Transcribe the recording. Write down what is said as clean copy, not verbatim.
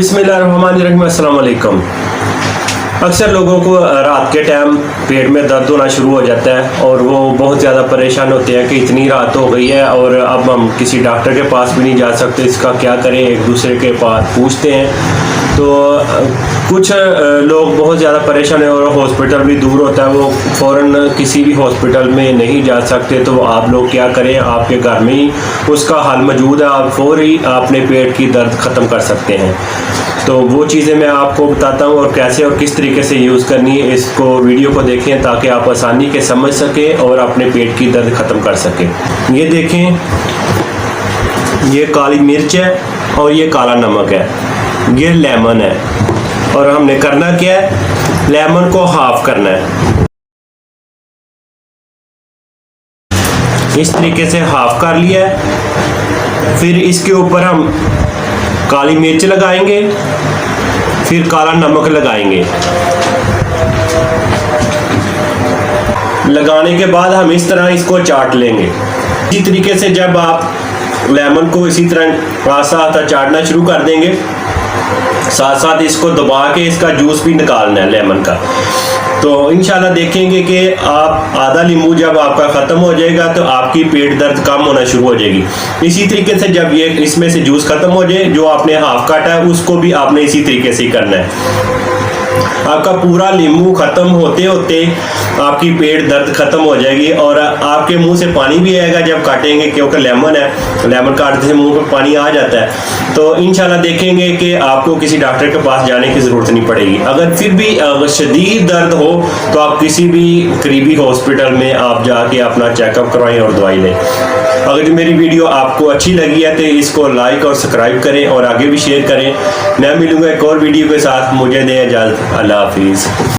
बिस्मिल्लाहिर्रहमानिर्रहीम, अस्सलाम वालेकुम। अक्सर लोगों को रात के टाइम पेट में दर्द होना शुरू हो जाता है और वो बहुत ज़्यादा परेशान होते हैं कि इतनी रात हो गई है और अब हम किसी डॉक्टर के पास भी नहीं जा सकते, इसका क्या करें। एक दूसरे के पास पूछते हैं तो कुछ लोग बहुत ज़्यादा परेशान है और हॉस्पिटल भी दूर होता है, वो फ़ौरन किसी भी हॉस्पिटल में नहीं जा सकते। तो आप लोग क्या करें, आपके घर में ही उसका हल मौजूद है, आप फौरी अपने पेट की दर्द ख़त्म कर सकते हैं। तो वो चीज़ें मैं आपको बताता हूँ और कैसे और किस तरीके से यूज़ करनी है। इसको वीडियो को देखें ताकि आप आसानी के समझ सकें और अपने पेट की दर्द ख़त्म कर सकें। ये देखें, ये काली मिर्च है और ये काला नमक है, ये लेमन है और हमने करना क्या है, लेमन को हाफ करना है। इस तरीके से हाफ कर लिया है। फिर इसके ऊपर हम काली मिर्च लगाएंगे, फिर काला नमक लगाएंगे। लगाने के बाद हम इस तरह इसको चाट लेंगे। इसी तरीके से जब आप लेमन को इसी तरह आस्ता आस्ता चाटना शुरू कर देंगे, साथ साथ इसको दबा के इसका जूस भी निकालना है लेमन का। तो इंशाल्लाह देखेंगे कि आप आधा नींबू जब आपका ख़त्म हो जाएगा तो आपकी पेट दर्द कम होना शुरू हो जाएगी। इसी तरीके से जब ये इसमें से जूस ख़त्म हो जाए, जो आपने हाफ काटा है उसको भी आपने इसी तरीके से ही करना है। आपका पूरा नींबू ख़त्म होते होते आपकी पेट दर्द ख़त्म हो जाएगी और आपके मुंह से पानी भी आएगा जब काटेंगे, क्योंकि लेमन है, लेमन काटने से मुंह में पानी आ जाता है। तो इंशाल्लाह देखेंगे कि आपको किसी डॉक्टर के पास जाने की ज़रूरत नहीं पड़ेगी। अगर फिर भी शदीद दर्द हो तो आप किसी भी करीबी हॉस्पिटल में आप जाके अपना चेकअप करवाएं और दवाई लें। अगर जो मेरी वीडियो आपको अच्छी लगी है तो इसको लाइक और सब्सक्राइब करें और आगे भी शेयर करें। मैं मिलूंगा एक और वीडियो के साथ। मुझे दें इजाज़त। अल्लाह हाफिज़।